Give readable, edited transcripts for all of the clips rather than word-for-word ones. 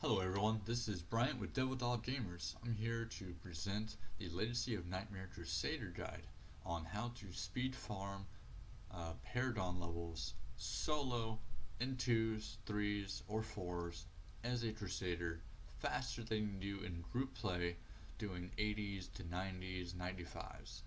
Hello everyone, this is Bryant with Devil Dog Gamers. I'm here to present the Legacy of Nightmare Crusader guide on how to speed farm Paragon levels solo in 2s, 3s, or 4s as a Crusader faster than you do in group play doing 80s to 90s, 95s.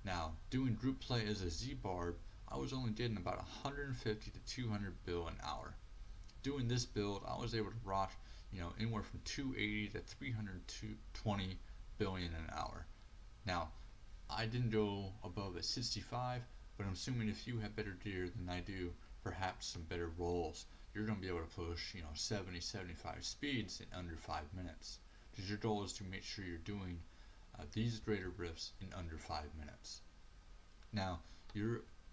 Now, doing group play as a Z-Barb, I was only getting about 150 to 200 bill an hour. Doing this build, I was able to rock, anywhere from 280 to 320 billion an hour. Now, I didn't go above a 65, but I'm assuming if you have better gear than I do, perhaps some better rolls, you're going to be able to push, 70, 75 speeds in under 5 minutes. Because your goal is to make sure you're doing these greater rifts in under 5 minutes. Now,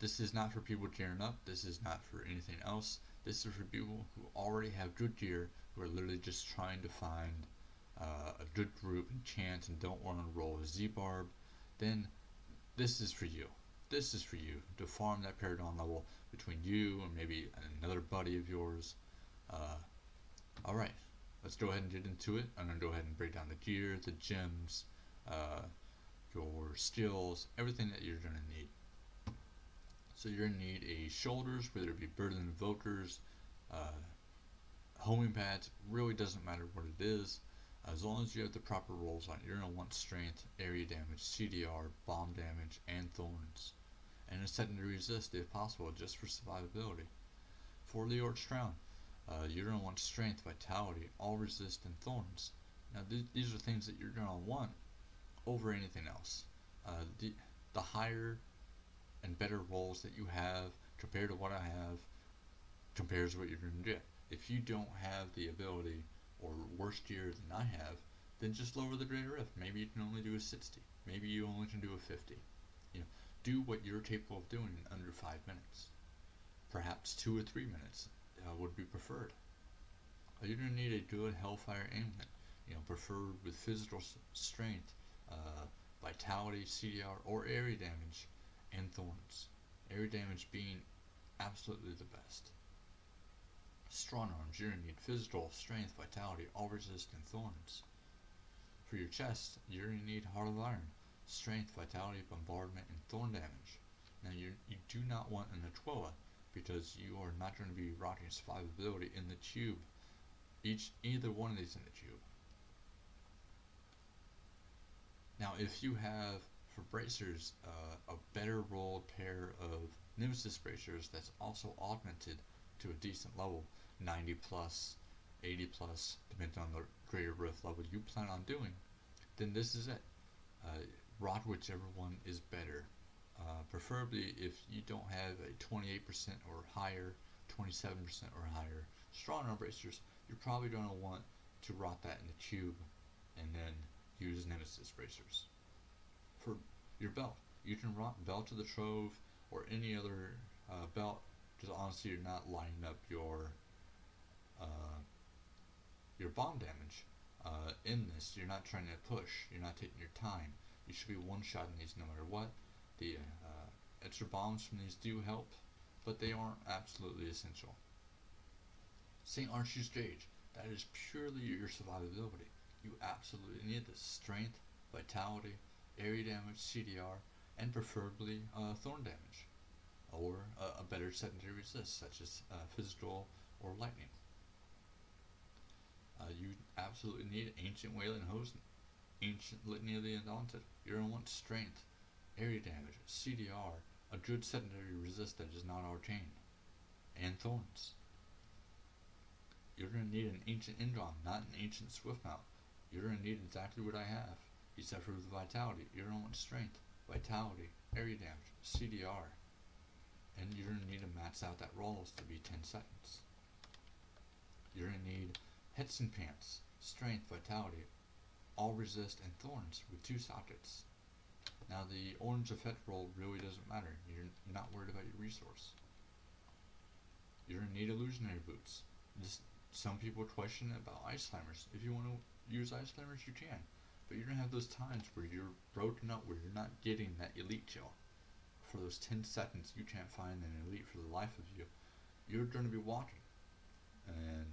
this is not for people gearing up, this is not for anything else. This is for people who already have good gear, who are literally just trying to find a good group and chance and don't want to roll a Z-Barb. Then this is for you. This is for you to farm that Paragon level between you and maybe another buddy of yours. Alright, let's go ahead and get into it. I'm going to go ahead and break down the gear, the gems, your skills, everything that you're going to need. So you're going to need a shoulders, whether it be burden invokers, homing pads, really doesn't matter what it is. As long as you have the proper rolls on it, you're going to want strength, area damage, CDR, bomb damage, and thorns. And a secondary resist if possible, just for survivability. For the Orc's Crown, you're going to want strength, vitality, all resist, and thorns. Now these are things that you're going to want over anything else. The higher and better rolls that you have compared to what I have compares to what you're going to get. If you don't have the ability or worse gear than I have, then just lower the greater rift. Maybe you can only do a 60. Maybe you only can do a 50. Do what you're capable of doing in under 5 minutes. Perhaps 2 or 3 minutes would be preferred. You're going to need a good Hellfire amulet, preferred with physical strength, vitality, CDR, or area damage, and thorns. Area damage being absolutely the best. Strong arms, you're going to need physical, strength, vitality, all resist, and thorns. For your chest, you're going to need Heart of Iron, strength, vitality, bombardment, and thorn damage. Now you do not want an Aquila, because you are not going to be rocking survivability in the tube. Either one of these in the tube. Now if you have, for bracers, a better rolled pair of Nemesis bracers that's also augmented to a decent level, 90 plus, 80 plus, depending on the greater rift level you plan on doing, then this is it. Rock whichever one is better. Preferably if you don't have a 28% or higher, 27% or higher strong arm bracers, you're probably going to want to rock that in the cube and then use Nemesis bracers. For your belt, you can rock Belt of the Trove or any other belt, because honestly you're not lining up your bomb damage in this. You're not trying to push, you're not taking your time. You should be one-shotting these no matter what. The extra bombs from these do help, but they aren't absolutely essential. St. Archie's Gauge, that is purely your survivability. You absolutely need this strength, vitality, area damage, CDR, and preferably thorn damage, or a better secondary resist such as physical or lightning. You absolutely need Ancient Wailing Host, Ancient Litany of the Undaunted. You're going to want strength, area damage, CDR, a good secondary resist that is not arcane, and thorns. You're going to need an Ancient Indron, not an Ancient Swiftmount. You're going to need exactly what I have, except for the vitality. You're going to want strength, vitality, area damage, CDR, and you're going to need to max out that rolls to be 10 seconds. You're going to need Hetson Pants, strength, vitality, all resist, and thorns with 2 sockets. Now the orange effect roll really doesn't matter. You're not worried about your resource. You're going to need illusionary boots. Some people question about ice climbers. If you want to use ice climbers, you can. But you're going to have those times where you're broken up, where you're not getting that elite kill. For those 10 seconds, you can't find an elite for the life of you. You're going to be walking and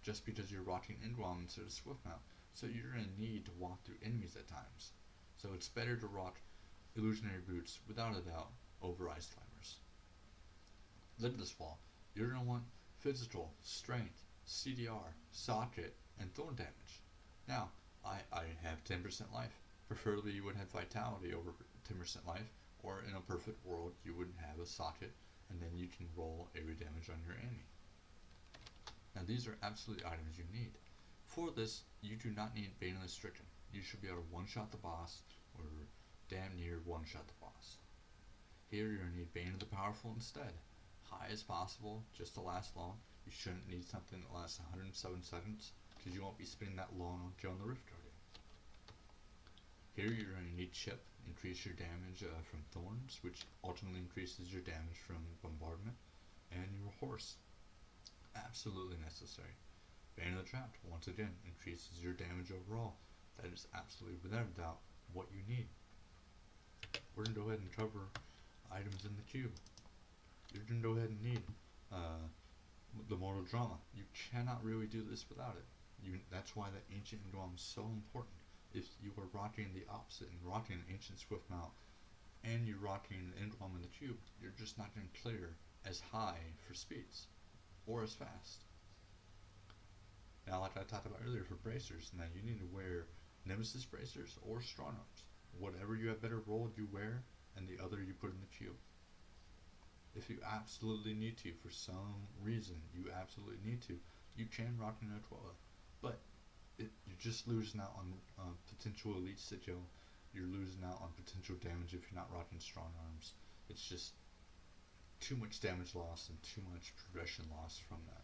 just because you're rocking Indwom instead of Swift Mount. So you're going to need to walk through enemies at times. So it's better to rock illusionary boots without a doubt over ice climbers. Lidless Wall, you're going to want physical, strength, CDR, socket, and thorn damage. Now, I have 10% life. Preferably you would have vitality over 10% life, or in a perfect world you would have a socket and then you can roll area damage on your enemy. Now these are absolute items you need. For this, you do not need Baneless Stricken. You should be able to one-shot the boss, or damn near one-shot the boss. Here you're going to need Bane of the Powerful instead. High as possible, just to last long. You shouldn't need something that lasts 107 seconds, because you won't be spending that long on killing the Rift Guardian. Here you're going to need Chip, increase your damage from Thorns, which ultimately increases your damage from Bombardment, and your Horse. Absolutely necessary. Bane of the Trapped, once again, increases your damage overall. That is absolutely, without a doubt, what you need. We're going to go ahead and cover items in the cube. You're going to go ahead and need the Mortal Drama. You cannot really do this without it. That's why the Ancient Indwom is so important. If you are rocking the opposite and rocking an Ancient Swift Mount and you're rocking an Indwom in the cube, you're just not going to clear as high for speeds or as fast. Now, like I talked about earlier, for bracers, now you need to wear Nemesis bracers or strong arms. Whatever you have better rolled, you wear, and the other you put in the cube. If you absolutely need to, for some reason, you absolutely need to, you can rock an Otoa, but you're just losing out on potential elite sigil. You're losing out on potential damage if you're not rocking strong arms. It's just too much damage loss and too much progression loss from that.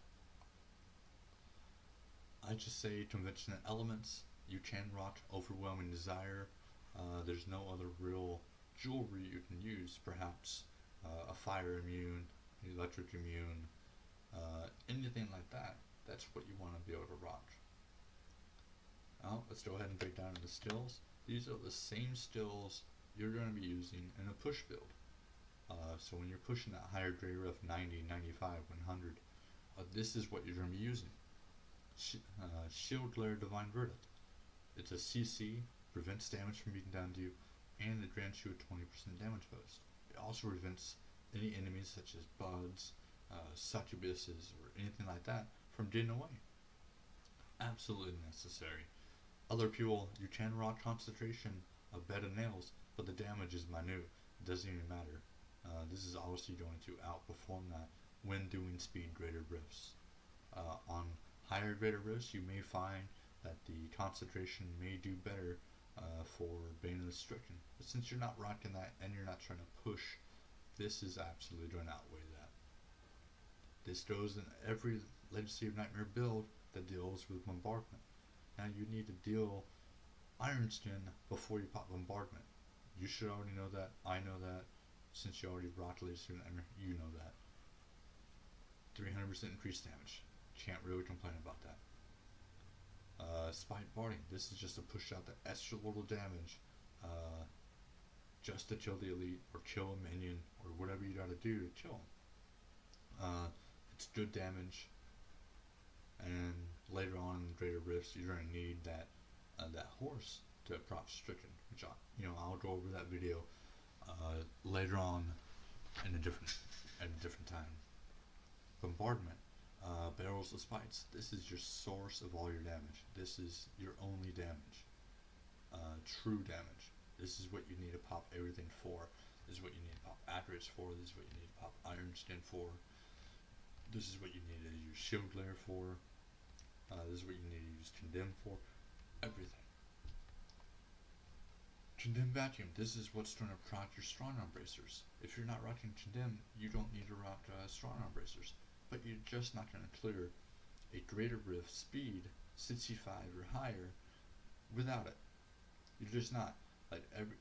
I just say conventional elements. You can rock Overwhelming Desire. There's no other real jewelry you can use. Perhaps a fire immune, electric immune, anything like that. That's what you want to be able to rock. Now let's go ahead and break down into skills. These are the same skills you're going to be using in a push build. So when you're pushing that higher grade of 90, 95, 100, this is what you're going to be using. Shield Glare Divine Verdict. It's a CC, prevents damage from being done to you, and it grants you a 20% damage boost. It also prevents any enemies such as bugs, succubuses, or anything like that from getting away. Absolutely necessary. Other people, you can rock Concentration of Bed of Nails, but the damage is minute. It doesn't even matter. This is obviously going to outperform that when doing speed greater rifts. On higher greater rifts, you may find that the concentration may do better for Baneless Stricken. But since you're not rocking that and you're not trying to push, this is absolutely going to outweigh that. This goes in every Legacy of Nightmare build that deals with Bombardment. Now you need to deal Iron Skin before you pop Bombardment. You should already know that. I know that. Since you already rocked Legacy of Nightmare, you know that. 300% increased damage. Can't really complain about that. Spite Barding. This is just to push out the extra little damage just to kill the elite or kill a minion or whatever you gotta do to kill them. It's good damage, and later on in Greater Rifts you're gonna need that horse to prop Stricken, which I'll go over that video later on in a different time. Bombardment. Barrels of Spites. This is your source of all your damage. This is your only damage. True damage. This is what you need to pop everything for. This is what you need to pop Accurates for. This is what you need to pop Iron Skin for. This is what you need to use Shield Glare for. This is what you need to use Condemn for. Everything. Condemn Vacuum. This is what's going to proc your Strong Arm Bracers. If you're not rocking Condemn, you don't need to rock Strong Arm Bracers. But you're just not going to clear a Greater Rift speed 65 or higher without it. You're just not.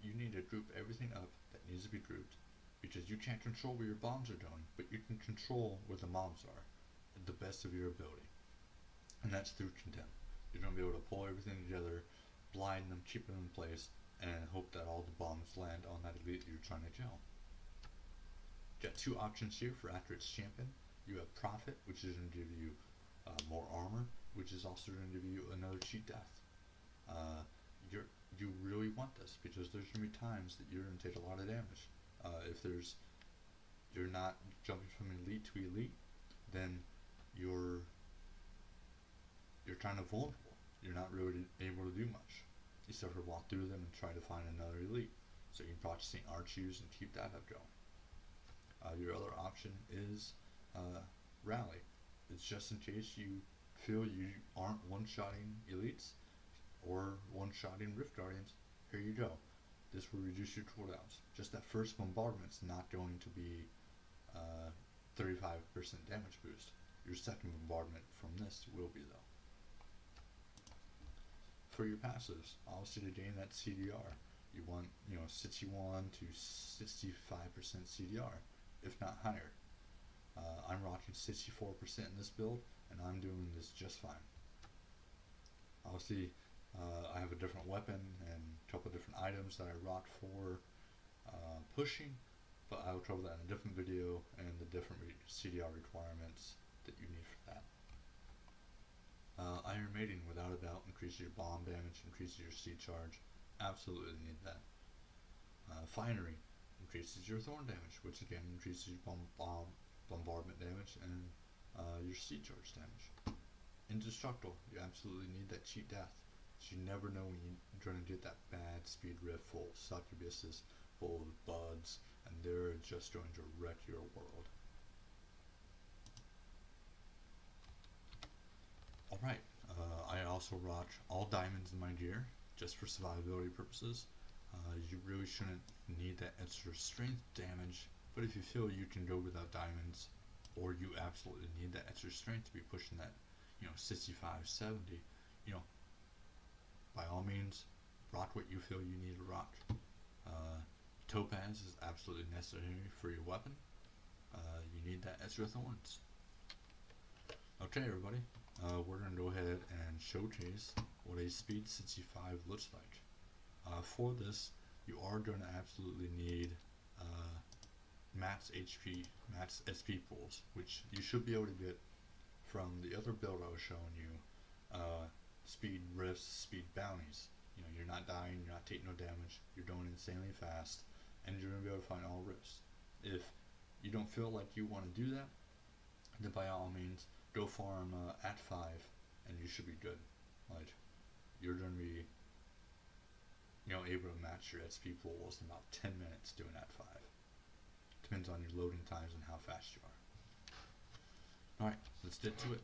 You need to group everything up that needs to be grouped, because you can't control where your bombs are going, but you can control where the mobs are at the best of your ability. And that's through Condemn. You're going to be able to pull everything together, blind them, keep them in place, and hope that all the bombs land on that elite you're trying to kill. Got two options here for Accurate's Champion. You have Prophet, which is going to give you more armor, which is also going to give you another cheat death. Uh, you really want this because there's going to be times that you're going to take a lot of damage. If you're not jumping from elite to elite, then you're kind of vulnerable. You're not really able to do much except for walk through them and try to find another elite. So you can practice archers and keep that up going. Your other option is rally. It's just in case you feel you aren't one-shotting elites or one-shotting Rift Guardians. Here you go. This will reduce your cooldowns. Just that first bombardment's not going to be 35% damage boost. Your second bombardment from this will be though. For your passives, obviously to gain that CDR, you want 61 to 65% CDR, if not higher. I'm rocking 64% in this build, and I'm doing this just fine. Obviously, I have a different weapon and a couple different items that I rock for pushing, but I will cover that in a different video and the different CDR requirements that you need for that. Iron Maiden, without a doubt, increases your bomb damage, increases your C charge. Absolutely need that. Finery increases your thorn damage, which again increases your bombardment damage and your C charge damage. Indestructible, you absolutely need that cheat death. So you never know when you're going to get that bad speed rift full of succubuses, full of buds, and they're just going to wreck your world. Alright, I also rock all diamonds in my gear, just for survivability purposes. You really shouldn't need that extra strength damage, but if you feel you can go without diamonds, or you absolutely need that extra strength to be pushing that 65, 70, by all means, rock what you feel you need to rock. Topaz is absolutely necessary for your weapon. You need that extra thorns. Okay, everybody, we're going to go ahead and showcase what a speed 65 looks like. For this, you are going to absolutely need max HP, max SP pools, which you should be able to get from the other build I was showing you. Speed rifts, speed bounties. You're not dying, you're not taking no damage, you're going insanely fast, and you're going to be able to find all rifts. If you don't feel like you want to do that, then by all means, go farm at 5, and you should be good. Like, you're going to be able to match your SP pools in about 10 minutes doing at 5. Depends on your loading times and how fast you are. Alright, let's get to it.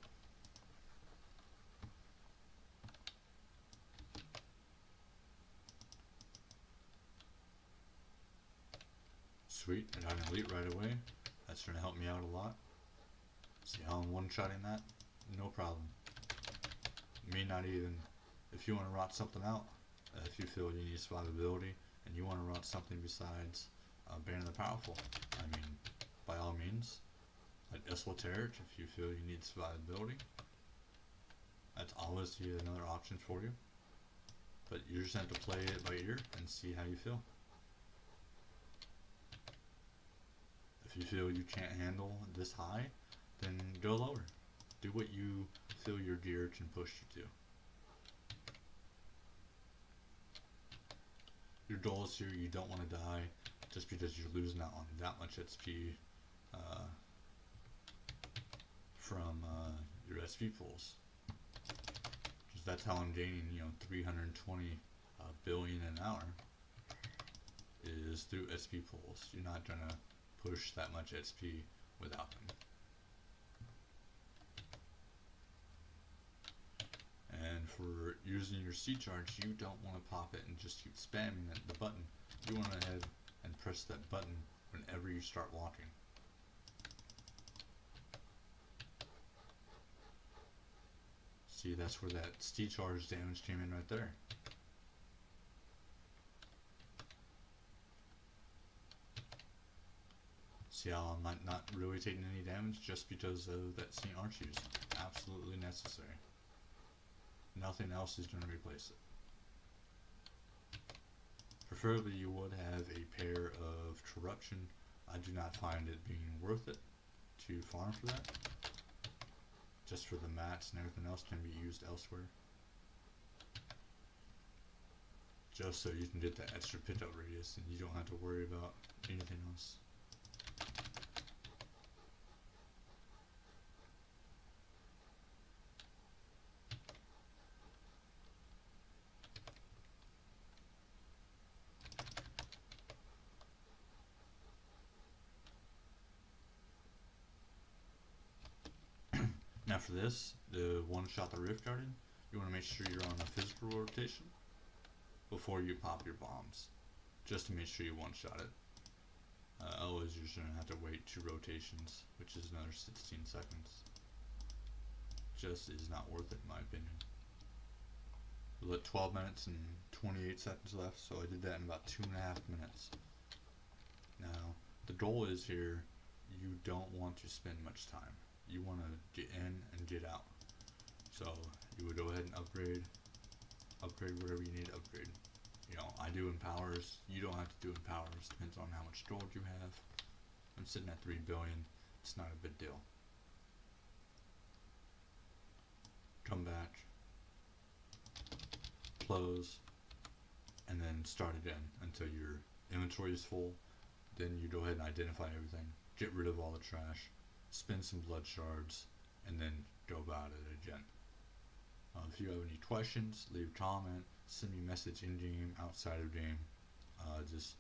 Sweet, I got an elite right away. That's going to help me out a lot. See how I'm one-shotting that? No problem. Me not even. If you want to rot something out, if you feel you need survivability, and you want to rot something besides Band of the Powerful, I mean, by all means, like Esoteric, if you feel you need survivability, that's always another option for you. But you just have to play it by ear and see how you feel. If you feel you can't handle this high, then go lower. Do what you feel your gear can push you to. Your goal is here, you don't want to die just because you're losing out on that much XP from your SP pools. Because that's how I'm gaining 320 billion an hour, is through SP pools. You're not going to push that much XP without them. And for using your C charge, you don't want to pop it and just keep spamming the button. You want to head and press that button whenever you start walking. See, that's where that C charge damage came in right there. See how I'm not really taking any damage just because of that St. Archie's. Absolutely necessary. Nothing else is going to replace it. Preferably you would have a pair of Corruption. I do not find it being worth it to farm for that. just for the mats, and everything else can be used elsewhere. Just so you can get that extra pickup radius and you don't have to worry about anything else. Now for this, the one-shot the Rift Guardian, you want to make sure you're on a physical rotation before you pop your bombs, just to make sure you one-shot it. Otherwise you're just going to have to wait 2 rotations, which is another 16 seconds. Just is not worth it in my opinion. We let 12 minutes and 28 seconds left, so I did that in about 2.5 minutes. Now, the goal is here, you don't want to spend much time. You want to get in and get out. So you would go ahead and upgrade whatever you need to upgrade. You know, I do empowers. You don't have to do empowers. Depends on how much gold you have. I'm sitting at 3 billion. It's not a big deal. Come back, close, and then start again until your inventory is full. Then you go ahead and identify everything. Get rid of all the trash. Spend some blood shards, and then go about it again. If you have any questions, leave a comment, send me a message in game, outside of game. Just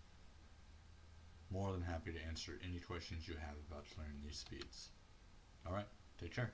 more than happy to answer any questions you have about clearing these speeds. Alright, take care.